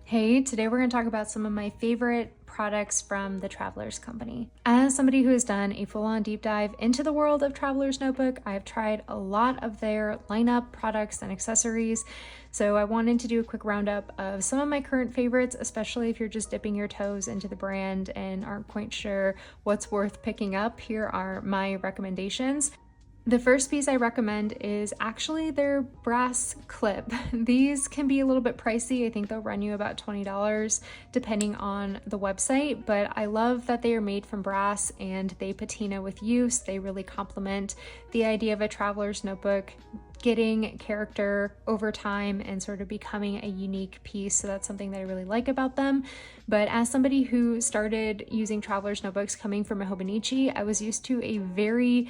Hey, today we're going to talk about some of my favorite products from the Travelers Company. As somebody who has done a full-on deep dive into the world of Travelers Notebook, I've tried a lot of their lineup, products, and accessories. So I wanted to do a quick roundup of some of my current favorites, especially if you're just dipping your toes into the brand and aren't quite sure what's worth picking up. Here are my recommendations. The first piece I recommend is actually their brass clip. These can be a little bit pricey. I think they'll run you about $20 depending on the website, but I love that they are made from brass and they patina with use. They really complement the idea of a traveler's notebook getting character over time and sort of becoming a unique piece. So that's something that I really like about them. But as somebody who started using traveler's notebooks coming from a Hobonichi, I was used to a very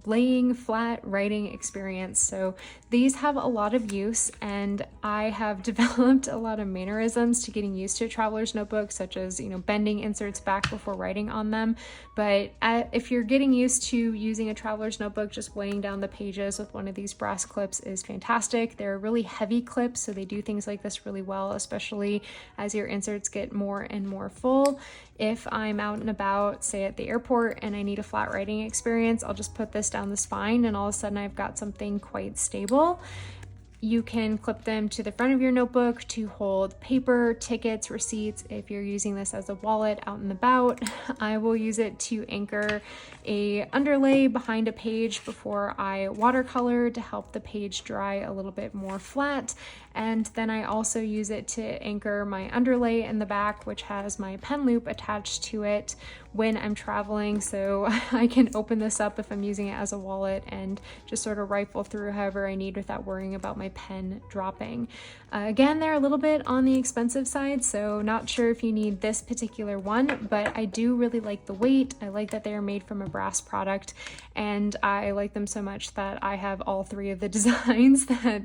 laying flat writing experience. So these have a lot of use, and I have developed a lot of mannerisms to getting used to a traveler's notebook, such as, bending inserts back before writing on them. But if you're getting used to using a traveler's notebook, just weighing down the pages with one of these brass clips is fantastic. They're really heavy clips, so they do things like this really well, especially as your inserts get more and more full. If I'm out and about, say at the airport, and I need a flat writing experience, I'll just put this down the spine and all of a sudden I've got something quite stable. You can clip them to the front of your notebook to hold paper, tickets, receipts. If you're using this as a wallet out and about, I will use it to anchor a underlay behind a page before I watercolor to help the page dry a little bit more flat. And then I also use it to anchor my underlay in the back, which has my pen loop attached to it when I'm traveling. So I can open this up if I'm using it as a wallet and just sort of rifle through however I need without worrying about my pen dropping. Again, they're a little bit on the expensive side, so not sure if you need this particular one, but I do really like the weight. I like that they are made from a brass product, and I like them so much that I have all three of the designs that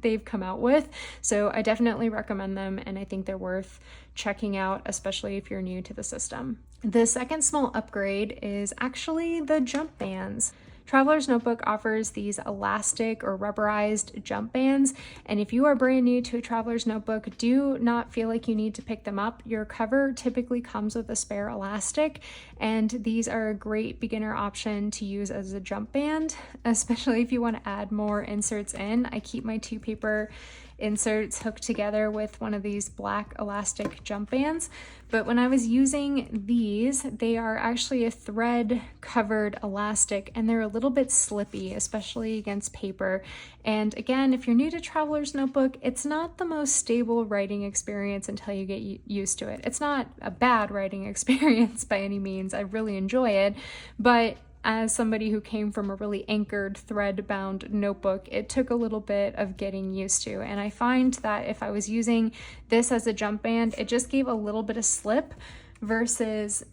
they've come out with. So I definitely recommend them, and I think they're worth checking out, especially if you're new to the system. The second small upgrade is actually the jump bands. Traveler's Notebook offers these elastic or rubberized jump bands, and if you are brand new to a Traveler's Notebook, do not feel like you need to pick them up. Your cover typically comes with a spare elastic, and these are a great beginner option to use as a jump band, especially if you want to add more inserts in. I keep my 2 paper inserts hooked together with one of these black elastic jump bands, but when I was using these, they are actually a thread covered elastic, and they're a little bit slippy, especially against paper. And again, if you're new to Traveler's Notebook, it's not the most stable writing experience until you get used to it. It's not a bad writing experience by any means. I really enjoy it, but as somebody who came from a really anchored thread-bound notebook, it took a little bit of getting used to. And I find that if I was using this as a jump band, it just gave a little bit of slip, versus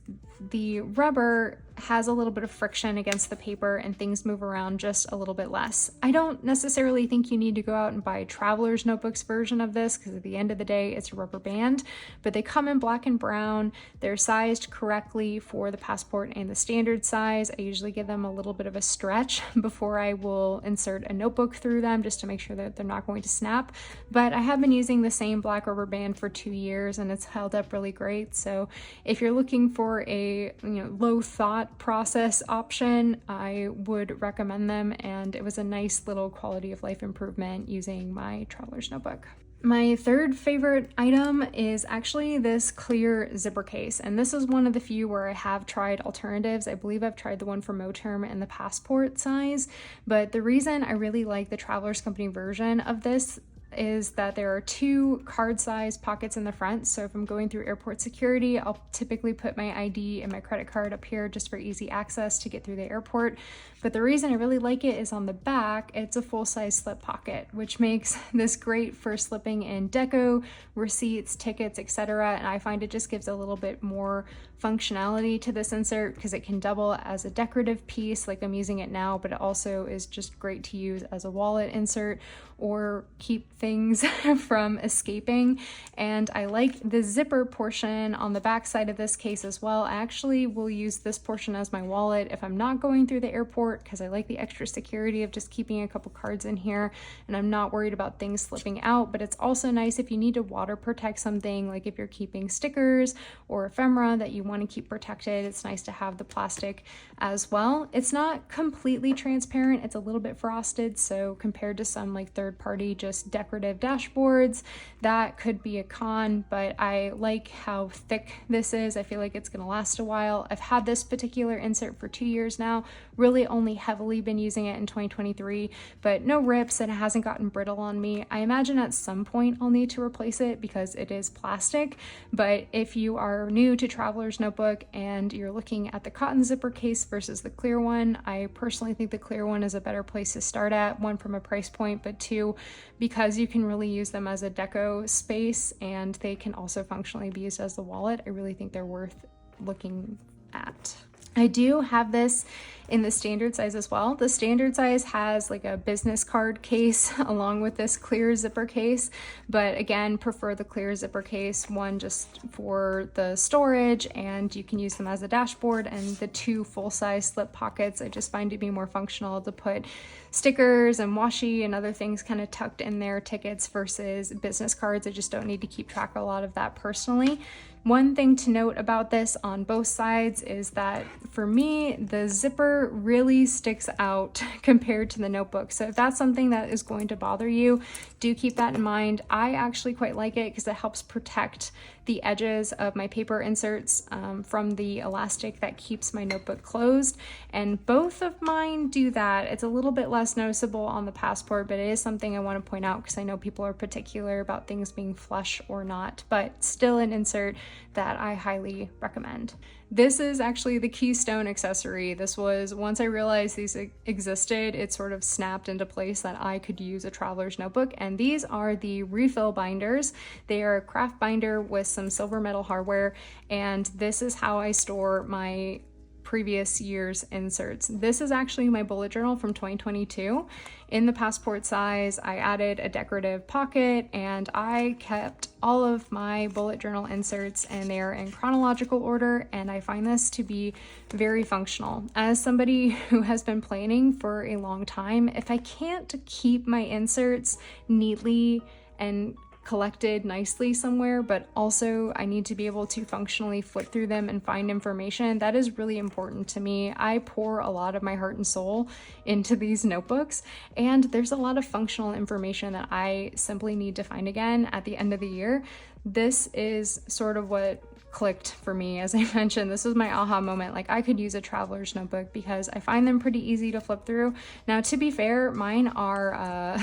the rubber has a little bit of friction against the paper and things move around just a little bit less. I don't necessarily think you need to go out and buy Traveler's Notebook's version of this, because at the end of the day, it's a rubber band, but they come in black and brown. They're sized correctly for the passport and the standard size. I usually give them a little bit of a stretch before I will insert a notebook through them, just to make sure that they're not going to snap. But I have been using the same black rubber band for 2 years and it's held up really great. So if you're looking for a low thought process option, I would recommend them, and it was a nice little quality of life improvement using my Traveler's Notebook. My third favorite item is actually this clear zipper case, and this is one of the few where I have tried alternatives. I believe I've tried the one for Moterm and the passport size, but the reason I really like the Travelers Company version of this is that there are 2 card-sized pockets in the front. So if I'm going through airport security, I'll typically put my ID and my credit card up here just for easy access to get through the airport. But the reason I really like it is on the back, it's a full-size slip pocket, which makes this great for slipping in deco, receipts, tickets, etc. And I find it just gives a little bit more functionality to this insert, because it can double as a decorative piece like I'm using it now, but it also is just great to use as a wallet insert or keep things from escaping. And I like the zipper portion on the back side of this case as well. I actually will use this portion as my wallet if I'm not going through the airport passport because I like the extra security of just keeping a couple cards in here, and I'm not worried about things slipping out. But it's also nice if you need to water protect something, like if you're keeping stickers or ephemera that you want to keep protected, it's nice to have the plastic as well. It's not completely transparent, it's a little bit frosted, so compared to some like third-party just decorative dashboards, that could be a con, but I like how thick this is. I feel like it's gonna last a while. I've had this particular insert for 2 years now, really only heavily been using it in 2023, but no rips and it hasn't gotten brittle on me. I imagine at some point I'll need to replace it because it is plastic, but if you are new to Traveler's Notebook and you're looking at the cotton zipper case versus the clear one, I personally think the clear one is a better place to start at, one from a price point, but two, because you can really use them as a deco space and they can also functionally be used as the wallet. I really think they're worth looking at. I do have this in the standard size as well. The standard size has like a business card case along with this clear zipper case, but again, prefer the clear zipper case, one just for the storage, and you can use them as a dashboard, and the two full-size slip pockets I just find to be more functional to put stickers and washi and other things kind of tucked in there, tickets versus business cards. I just don't need to keep track of a lot of that personally. One thing to note about this on both sides is that for me, the zipper really sticks out compared to the notebook. So if that's something that is going to bother you, do keep that in mind. I actually quite like it because it helps protect the edges of my paper inserts from the elastic that keeps my notebook closed. And both of mine do that. It's a little bit less noticeable on the passport, but it is something I want to point out because I know people are particular about things being flush or not, but still an insert that I highly recommend. This is actually the keystone accessory. This was, once I realized these existed, it sort of snapped into place that I could use a traveler's notebook, and these are the refill binders. They are a craft binder with some silver metal hardware, and this is how I store my previous year's inserts. This is actually my bullet journal from 2022. In the passport size, I added a decorative pocket and I kept all of my bullet journal inserts, and they are in chronological order, and I find this to be very functional. As somebody who has been planning for a long time, if I can't keep my inserts neatly and collected nicely somewhere, but also I need to be able to functionally flip through them and find information, that is really important to me. I pour a lot of my heart and soul into these notebooks, and there's a lot of functional information that I simply need to find again at the end of the year. This is sort of what clicked for me. As I mentioned, this was my aha moment. Like, I could use a traveler's notebook because I find them pretty easy to flip through. Now, to be fair, mine are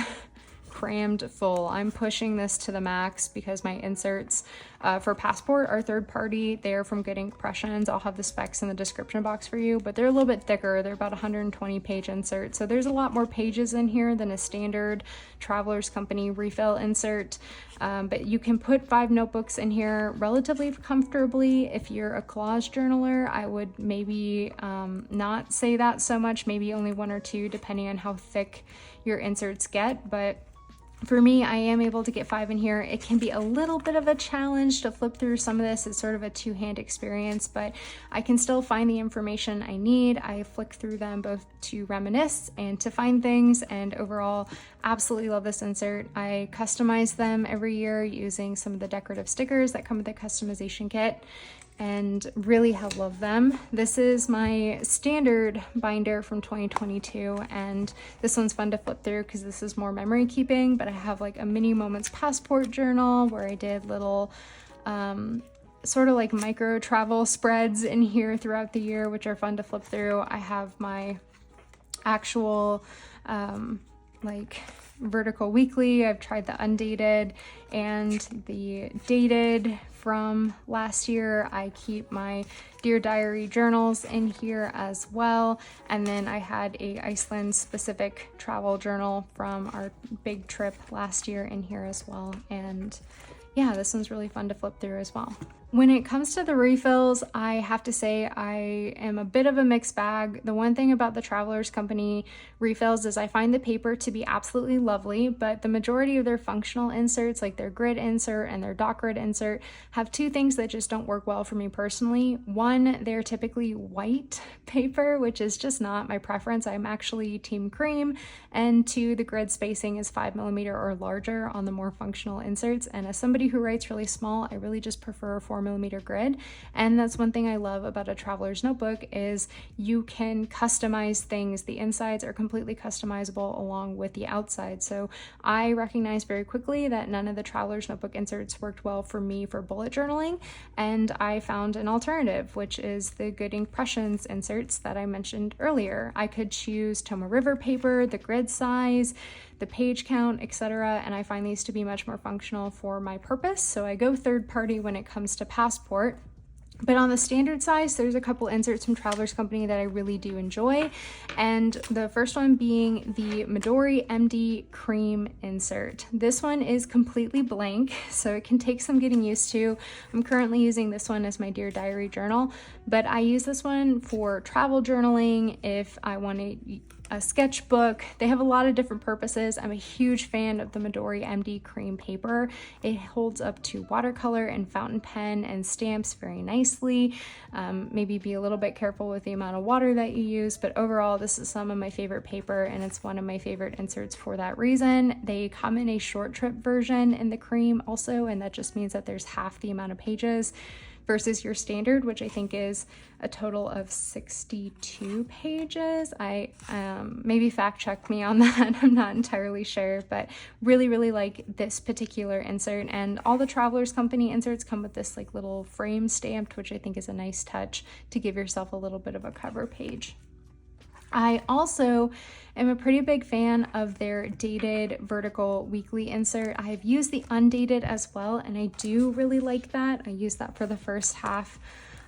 crammed full. I'm pushing this to the max because my inserts for passport are third party. They're from GoodInkPressions. I'll have the specs in the description box for you, but they're a little bit thicker. They're about 120 page insert. So there's a lot more pages in here than a standard Travelers Company refill insert. But you can put 5 notebooks in here relatively comfortably. If you're a collage journaler, I would maybe not say that so much, maybe only 1 or 2 depending on how thick your inserts get. But for me, I am able to get 5 in here. It can be a little bit of a challenge to flip through some of this. It's sort of a two-hand experience, but I can still find the information I need. I flick through them both to reminisce and to find things, and overall, absolutely love this insert. I customize them every year using some of the decorative stickers that come with the customization kit, and really have loved them. This is my standard binder from 2022, and this one's fun to flip through because this is more memory keeping, but I have like a mini moments passport journal where I did little sort of like micro travel spreads in here throughout the year, which are fun to flip through. I have my actual like vertical weekly. I've tried the Undated and the Dated from last year. I keep my Dear Diary journals in here as well. And then I had a Iceland specific travel journal from our big trip last year in here as well. And yeah, this one's really fun to flip through as well. When it comes to the refills, I have to say I am a bit of a mixed bag. The one thing about the Travelers Company refills is I find the paper to be absolutely lovely, but the majority of their functional inserts, like their grid insert and their dot grid insert, have two things that just don't work well for me personally. One, they're typically white paper, which is just not my preference. I'm actually team cream. And two, the grid spacing is 5mm or larger on the more functional inserts. And as somebody who writes really small, I really just prefer a 4mm grid. And that's one thing I love about a traveler's notebook is you can customize things. The insides are completely customizable along with the outside. So I recognized very quickly that none of the traveler's notebook inserts worked well for me for bullet journaling. And I found an alternative, which is the GoodInkPressions inserts that I mentioned earlier. I could choose Tomoe River paper, the grid size, the page count, etc. And I find these to be much more functional for my purpose. So I go third party when it comes to Passport. But on the standard size, there's a couple inserts from Travelers Company that I really do enjoy. And the first one being the Midori MD Cream insert. This one is completely blank, so it can take some getting used to. I'm currently using this one as my Dear Diary journal, but I use this one for travel journaling, if I want a sketchbook. They have a lot of different purposes. I'm a huge fan of the Midori MD Cream paper. It holds up to watercolor and fountain pen and stamps very nicely. Maybe be a little bit careful with the amount of water that you use, but overall this is some of my favorite paper and it's one of my favorite inserts for that reason. They come in a short trip version in the cream also, and that just means that there's half the amount of pages versus your standard, which I think is a total of 62 pages. I maybe fact check me on that. I'm not entirely sure, but really like this particular insert. And all the Travelers Company inserts come with this like little frame stamped, which I think is a nice touch to give yourself a little bit of a cover page. I also am a pretty big fan of their dated vertical weekly insert. I've used the Undated as well, and I do really like that. I used that for the first half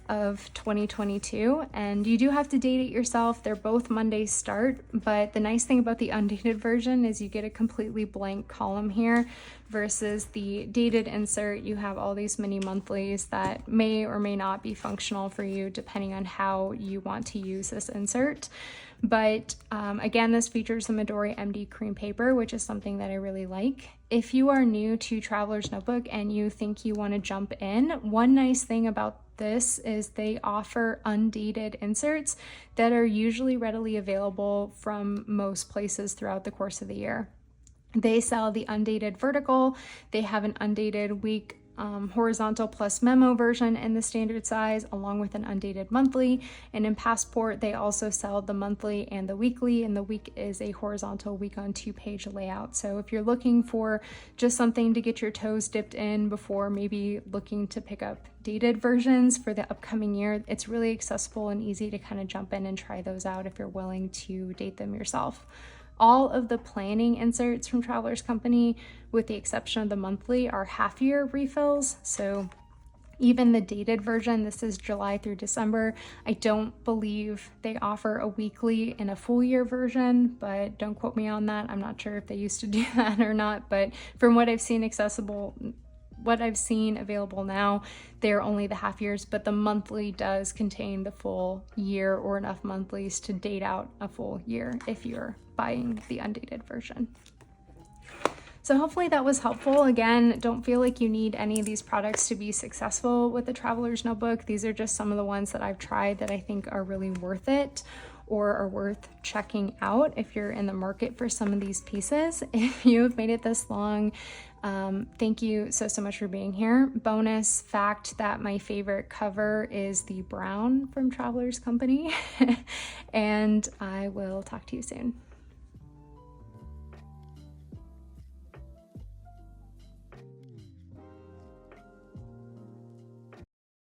of 2022, and you do have to date it yourself. They're both Monday start, but the nice thing about the Undated version is you get a completely blank column here versus the dated insert. You have all these mini monthlies that may or may not be functional for you depending on how you want to use this insert. But again, this features the Midori MD Cream paper, which is something that I really like. If you are new to Traveler's Notebook and you think you want to jump in, one nice thing about this is they offer undated inserts that are usually readily available from most places throughout the course of the year. They sell the Undated vertical. They have an Undated week horizontal plus memo version in the standard size, along with an Undated monthly. And in Passport, they also sell the monthly and the weekly, and the week is a horizontal week on 2-page layout. So if you're looking for just something to get your toes dipped in before maybe looking to pick up dated versions for the upcoming year, it's really accessible and easy to kind of jump in and try those out if you're willing to date them yourself. All of the planning inserts from Travelers Company, with the exception of the monthly, are half-year refills. So even the dated version, this is July through December, I don't believe they offer a weekly and a full year version, but don't quote me on that. I'm not sure if they used to do that or not, but from what I've seen available now, they're only the half years, but the monthly does contain the full year or enough monthlies to date out a full year if you're buying the undated version. So hopefully that was helpful. Again, don't feel like you need any of these products to be successful with the Traveler's Notebook. These are just some of the ones that I've tried that I think are really worth it or are worth checking out if you're in the market for some of these pieces. If you have made it this long, thank you so much for being here. Bonus fact that my favorite cover is the brown from Travelers Company, and I will talk to you soon.